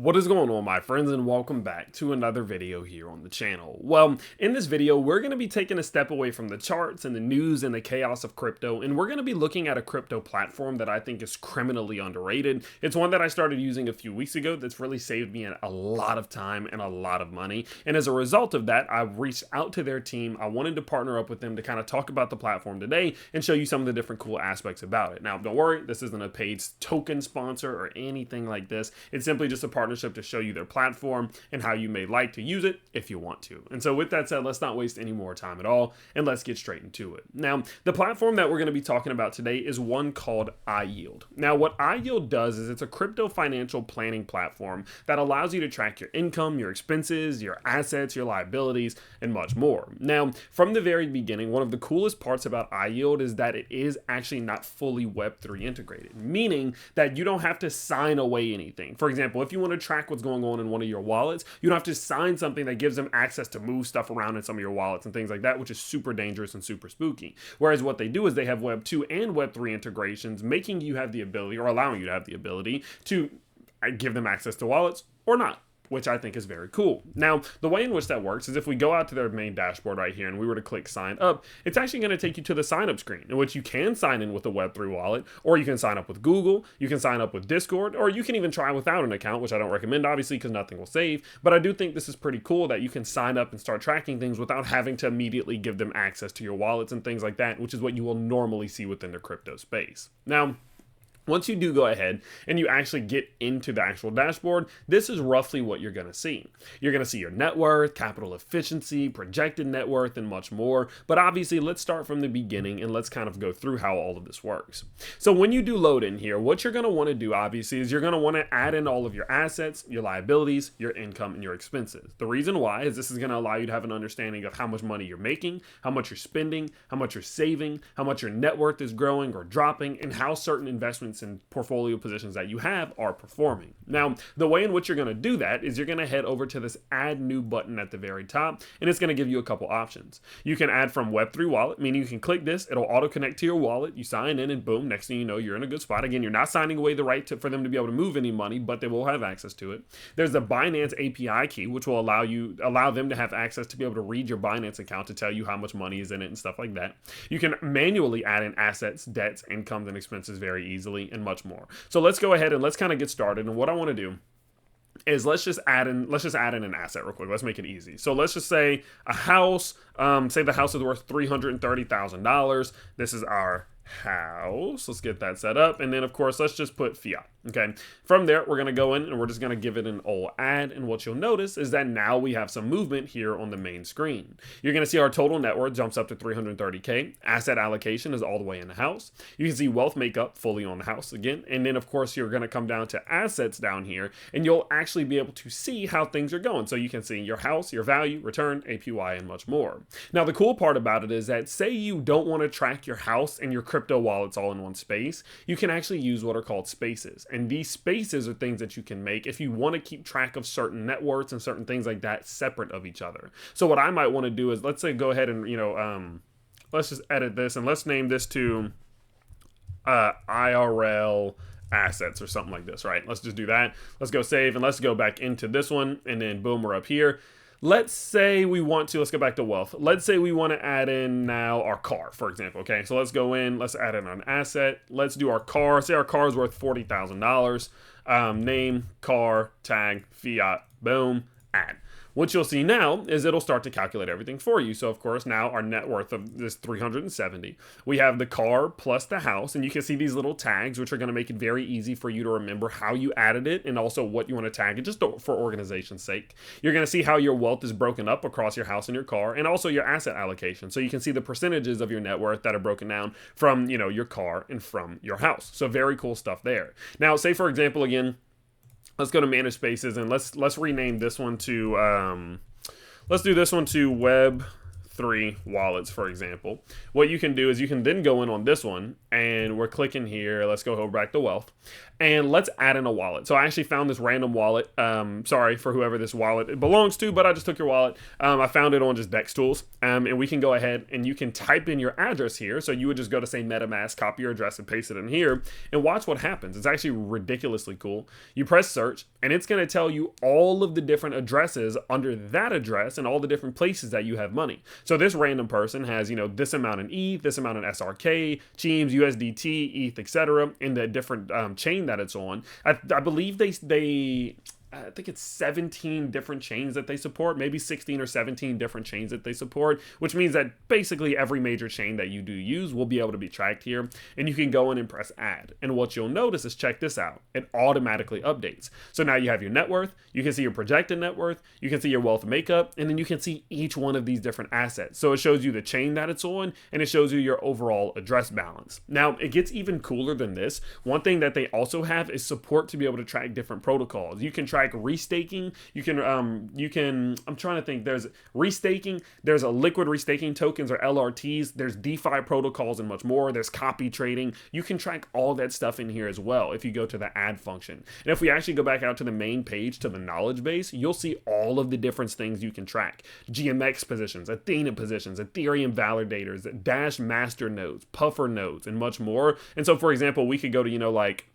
What is going on, my friends, and welcome back to another video here on the channel. Well, in this video, we're going to be taking a step away from the charts and the news and the chaos of crypto, and we're going to be looking at a crypto platform that I think is criminally underrated. It's one that I started using a few weeks ago that's really saved me a lot of time and a lot of money, and as a result of that, I reached out to their team. I wanted to partner up with them to kind of talk about the platform today and show you some of the different cool aspects about it. Now, don't worry, this isn't a paid token sponsor or anything like this. It's simply just a partnership to show you their platform and how you may like to use it if you want to. And so with that said, let's not waste any more time at all and let's get straight into it. Now, the platform that we're going to be talking about today is one called iYield. Now, what iYield does is it's a crypto financial planning platform that allows you to track your income, your expenses, your assets, your liabilities, and much more. Now, from the very beginning, one of the coolest parts about iYield is that it is actually not fully Web3 integrated, meaning that you don't have to sign away anything. For example, if you want to track what's going on in one of your wallets, you don't have to sign something that gives them access to move stuff around in some of your wallets and things like that, which is super dangerous and super spooky. Whereas what they do is they have Web 2 and Web 3 integrations, making you have the ability, or allowing you to have the ability, to give them access to wallets or not, which I think is very cool. Now, the way in which that works is if we go out to their main dashboard right here and we were to click sign up, it's actually going to take you to the sign up screen in which you can sign in with a Web3 wallet, or you can sign up with Google, you can sign up with Discord, or you can even try without an account, which I don't recommend obviously because nothing will save, but I do think this is pretty cool that you can sign up and start tracking things without having to immediately give them access to your wallets and things like that, which is what you will normally see within the crypto space. Now, once you do go ahead and you actually get into the actual dashboard, this is roughly what you're going to see. You're going to see your net worth, capital efficiency, projected net worth, and much more. But obviously, let's start from the beginning and let's kind of go through how all of this works. So when you do load in here, what you're going to want to do, obviously, is you're going to want to add in all of your assets, your liabilities, your income, and your expenses. The reason why is this is going to allow you to have an understanding of how much money you're making, how much you're spending, how much you're saving, how much your net worth is growing or dropping, and how certain investments and portfolio positions that you have are performing. Now, the way in which you're going to do that is you're going to head over to this add new button at the very top, and it's going to give you a couple options. You can add from Web3 wallet, meaning you can click this, it'll auto connect to your wallet, you sign in, and boom, next thing you know, you're in a good spot. Again, you're not signing away the right for them to be able to move any money, but they will have access to it. There's the Binance API key, which will allow them to have access to be able to read your Binance account to tell you how much money is in it and stuff like that. You can manually add in assets, debts, incomes, and expenses very easily, and much more. So let's go ahead and let's kind of get started. And what I want to do is let's just add in an asset real quick. Let's make it easy. So let's just say a house, say the house is worth $330,000. This is our house. Let's get that set up. And then of course, let's just put fiat. Okay. From there, we're going to go in and we're just going to give it an old add. And what you'll notice is that now we have some movement here on the main screen. You're going to see our total net worth jumps up to 330K. Asset allocation is all the way in the house. You can see wealth makeup fully on the house again. And then of course, you're going to come down to assets down here and you'll actually be able to see how things are going. So you can see your house, your value, return, APY, and much more. Now, the cool part about it is that say you don't want to track your house and your crypto wallets all in one space, you can actually use what are called spaces. And these spaces are things that you can make if you want to keep track of certain net worths and certain things like that separate of each other. So what I might want to do is, let's say, go ahead and, let's just edit this and let's name this to IRL assets or something like this, right? Let's just do that. Let's go save and let's go back into this one. And then boom, we're up here. Let's say we want to, let's go back to wealth. Let's say we want to add in now our car, for example. Okay, so let's go in, let's add in an asset. Let's do our car. Say our car is worth $40,000. Name, car, tag, fiat, boom, add. What you'll see now is it'll start to calculate everything for you. So of course, now our net worth of this 370. We have the car plus the house, and you can see these little tags, which are going to make it very easy for you to remember how you added it and also what you want to tag it, just for organization's sake. You're going to see how your wealth is broken up across your house and your car, and also your asset allocation. So you can see the percentages of your net worth that are broken down from, your car and from your house. So very cool stuff there. Now, say for example, again, let's go to manage spaces and let's rename this one to let's do this one to Web3 Web3 wallets, for example, what you can do is you can then go in on this one, and we're clicking here. Let's go back to wealth, and let's add in a wallet. So I actually found this random wallet. Sorry for whoever this wallet belongs to, but I just took your wallet. I found it on just Dex Tools, and we can go ahead and you can type in your address here. So you would just go to, say, MetaMask, copy your address and paste it in here, and watch what happens. It's actually ridiculously cool. You press search, and it's going to tell you all of the different addresses under that address and all the different places that you have money. So this random person has, this amount in ETH, this amount in SRK, Cheems, USDT, ETH, etc., in the different chain that it's on. I believe I think it's 17 different chains that they support, maybe 16 or 17 different chains that they support, which means that basically every major chain that you do use will be able to be tracked here, and you can go in and press add. And what you'll notice is, check this out, it automatically updates. So now you have your net worth, you can see your projected net worth, you can see your wealth makeup, and then you can see each one of these different assets. So it shows you the chain that it's on, and it shows you your overall address balance. Now, it gets even cooler than this. One thing that they also have is support to be able to track different protocols. You can track restaking, you can I'm trying to think, there's restaking, there's a liquid restaking tokens or LRTs, there's DeFi protocols and much more, there's copy trading. You can track all that stuff in here as well if you go to the add function. And if we actually go back out to the main page, to the knowledge base, you'll see all of the different things you can track. GMX positions, Athena positions, Ethereum validators, Dash master nodes, puffer nodes, and much more. And so, for example, we could go to, like,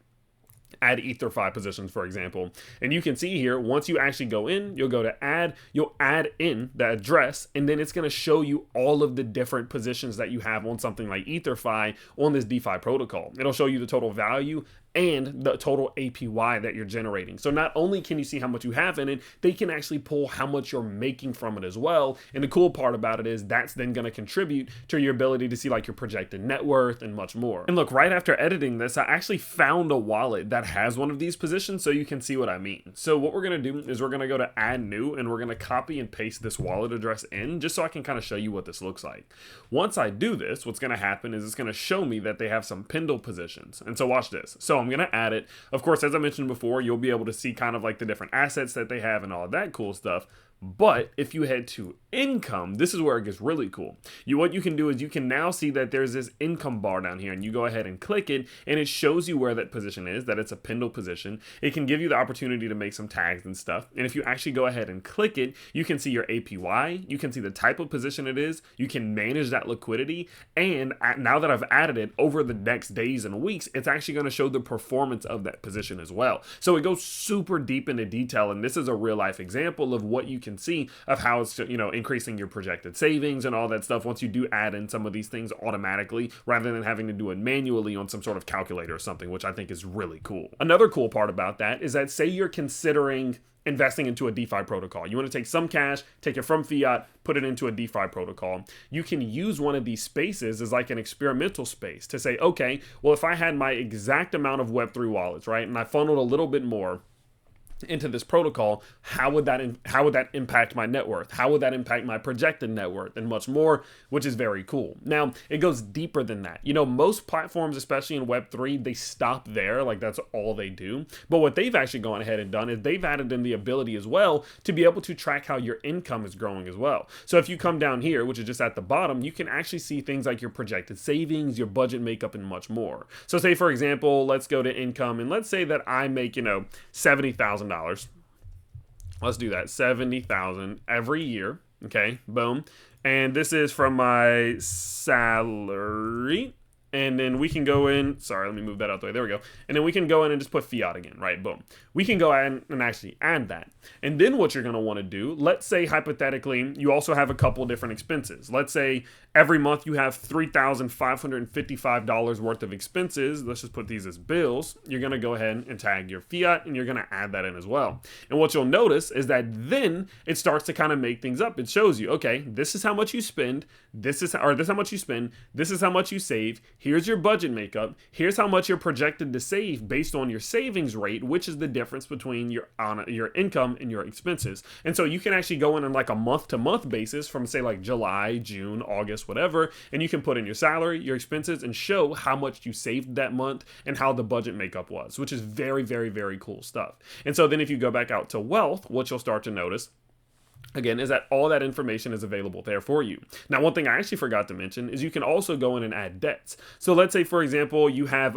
add EtherFi positions, for example, and you can see here, once you actually go in, you'll go to add, you'll add in the address, and then it's going to show you all of the different positions that you have on something like EtherFi on this DeFi protocol. It'll show you the total value and the total APY that you're generating. So not only can you see how much you have in it, they can actually pull how much you're making from it as well. And the cool part about it is that's then going to contribute to your ability to see like your projected net worth and much more. And look, right after editing this, I actually found a wallet that has one of these positions, so you can see what I mean. So what we're going to do is we're going to go to add new, and we're going to copy and paste this wallet address in, just so I can kind of show you what this looks like. Once I do this, what's going to happen is it's going to show me that they have some Pendle positions. And so watch this. So I'm going to add it. Of course, as I mentioned before, you'll be able to see kind of like the different assets that they have and all that cool stuff. But if you head to income, this is where it gets really cool. What you can do is you can now see that there's this income bar down here, and you go ahead and click it, and it shows you where that position is, that it's a Pendle position. It can give you the opportunity to make some tags and stuff. And if you actually go ahead and click it, you can see your APY, you can see the type of position it is, you can manage that liquidity. And now that I've added it, over the next days and weeks, it's actually going to show the performance of that position as well. So it goes super deep into detail, and this is a real life example of what you can see of how it's, increasing your projected savings and all that stuff once you do add in some of these things automatically, rather than having to do it manually on some sort of calculator or something, which I think is really cool. Another cool part about that is that, say you're considering investing into a DeFi protocol. You want to take some cash, take it from fiat, put it into a DeFi protocol. You can use one of these spaces as like an experimental space to say, okay, well, if I had my exact amount of Web3 wallets, right, and I funneled a little bit more into this protocol, how would that impact my net worth? How would that impact my projected net worth, and much more, which is very cool. Now, it goes deeper than that. Most platforms, especially in Web3, they stop there, like that's all they do. But what they've actually gone ahead and done is they've added in the ability as well to be able to track how your income is growing as well. So if you come down here, which is just at the bottom, you can actually see things like your projected savings, your budget makeup, and much more. So say, for example, let's go to income, and let's say that I make, $70,000. Let's do that, 70,000 every year. Okay, boom. And this is from my salary. And then we can go in, sorry, let me move that out the way, there we go. And then we can go in and just put fiat again, right, boom. We can go in and actually add that. And then what you're gonna wanna do, let's say hypothetically, you also have a couple different expenses. Let's say every month you have $3,555 worth of expenses. Let's just put these as bills. You're gonna go ahead and tag your fiat, and you're gonna add that in as well. And what you'll notice is that then it starts to kind of make things up. It shows you, okay, this is how much you spend, this is how much you spend, this is how much you save, here's your budget makeup, here's how much you're projected to save based on your savings rate, which is the difference between your income and your expenses. And so you can actually go in on like a month-to-month basis from, say, like July, June, August, whatever, and you can put in your salary, your expenses, and show how much you saved that month and how the budget makeup was, which is very, very, very cool stuff. And so then if you go back out to wealth, what you'll start to notice again, is that all that information is available there for you. Now, one thing I actually forgot to mention is you can also go in and add debts. So let's say, for example, you have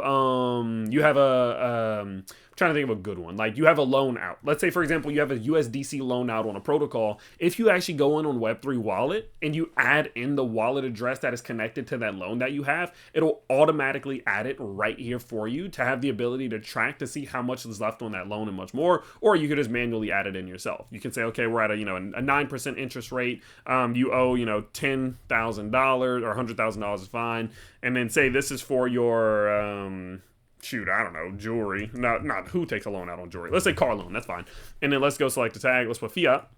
trying to think of a good one. Like you have a loan out. Let's say, for example, you have a USDC loan out on a protocol. If you actually go in on Web3 wallet and you add in the wallet address that is connected to that loan that you have, it'll automatically add it right here for you to have the ability to track to see how much is left on that loan and much more. Or you could just manually add it in yourself. You can say, okay, we're at a 9% interest rate. You owe $10,000 or $100,000 is fine, and then say this is for your shoot, I don't know, jewelry. Not who takes a loan out on jewelry. Let's say car loan, that's fine. And then let's go select the tag. Let's put fiat.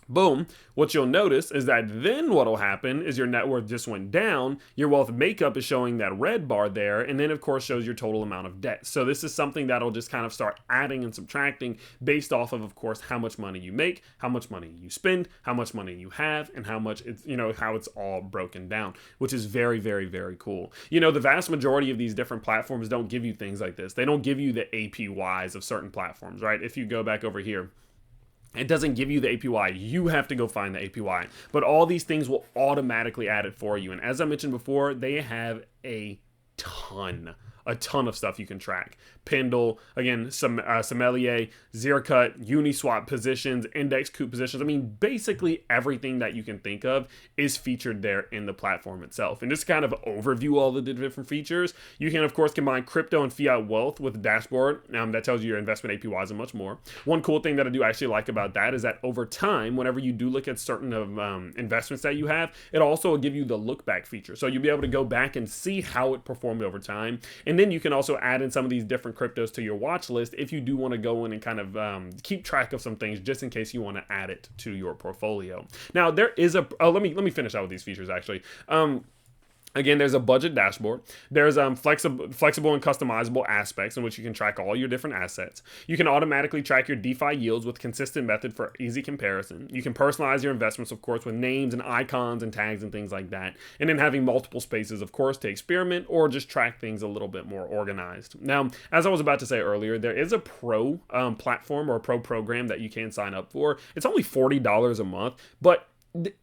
Boom. What you'll notice is that then what'll happen is your net worth just went down. Your wealth makeup is showing that red bar there, and then of course shows your total amount of debt. So this is something that'll just kind of start adding and subtracting based off of course, how much money you make, how much money you spend, how much money you have, and how much it's, how it's all broken down, which is very, very, very cool. The vast majority of these different platforms don't give you things like this. They don't give you the APYs of certain platforms, right? If you go back over here, it doesn't give you the APY. You have to go find the APY. But all these things will automatically add it for you. And as I mentioned before, they have a ton of stuff you can track. Pendle, again, sommelier, zero cut, Uniswap positions, index coup positions. I mean, basically everything that you can think of is featured there in the platform itself. And just kind of overview all the different features. You can, of course, combine crypto and fiat wealth with the dashboard. that tells you your investment APYs and much more. One cool thing that I do actually like about that is that over time, whenever you do look at certain investments that you have, it also will give you the look back feature. So you'll be able to go back and see how it performed over time. And then you can also add in some of these different cryptos to your watch list if you do want to go in and kind of keep track of some things just in case you want to add it to your portfolio. Now, there is let me finish out with these features actually. Again, there's a budget dashboard. There's flexible and customizable aspects in which you can track all your different assets. You can automatically track your DeFi yields with consistent method for easy comparison. You can personalize your investments, of course, with names and icons and tags and things like that. And then having multiple spaces, of course, to experiment or just track things a little bit more organized. Now, as I was about to say earlier, there is a pro platform or a pro program that you can sign up for. It's only $40 a month, but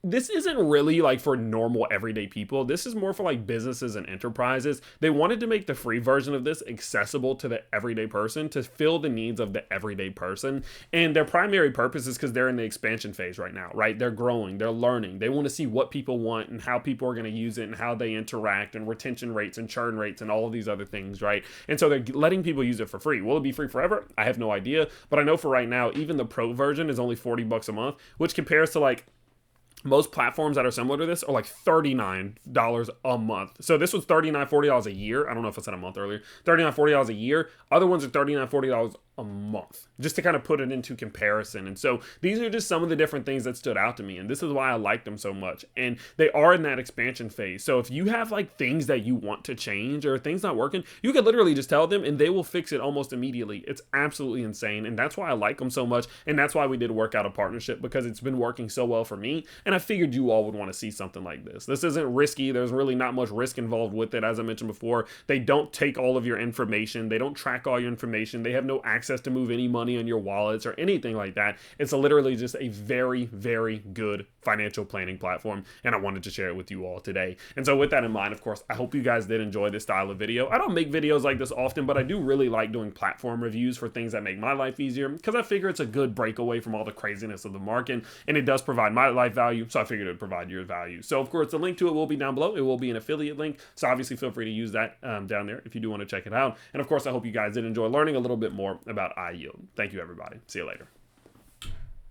this isn't really like for normal everyday people. This is more for like businesses and enterprises. They wanted to make the free version of this accessible to the everyday person to fill the needs of the everyday person. And their primary purpose is because they're in the expansion phase right now, right? They're growing, they're learning. They want to see what people want and how people are going to use it and how they interact and retention rates and churn rates and all of these other things, right? And so they're letting people use it for free. Will it be free forever? I have no idea. But I know for right now, even the pro version is only $40 a month, which compares to like most platforms that are similar to this are like $39 a month. So this was $39, $40 a year. I don't know if I said a month earlier. $39, $40 a year. Other ones are $39, $40 a month, just to kind of put it into comparison. And so these are just some of the different things that stood out to me. And this is why I like them so much. And they are in that expansion phase. So if you have like things that you want to change or things not working, you could literally just tell them and they will fix it almost immediately. It's absolutely insane. And that's why I like them so much. And that's why we did work out a partnership, because it's been working so well for me. And I figured you all would want to see something like this. This isn't risky. There's really not much risk involved with it. As I mentioned before, they don't take all of your information. They don't track all your information. They have no access to move any money on your wallets or anything like that. It's literally just a very, very good financial planning platform, and I wanted to share it with you all today. And so with that in mind, of course, I hope you guys did enjoy this style of video. I don't make videos like this often, but I do really like doing platform reviews for things that make my life easier, because I figure it's a good breakaway from all the craziness of the market, and it does provide my life value, so I figured it would provide your value. So of course, the link to it will be down below. It will be an affiliate link, so obviously feel free to use that down there if you do want to check it out. And of course, I hope you guys did enjoy learning a little bit more about iYield. Thank you, everybody. See you later.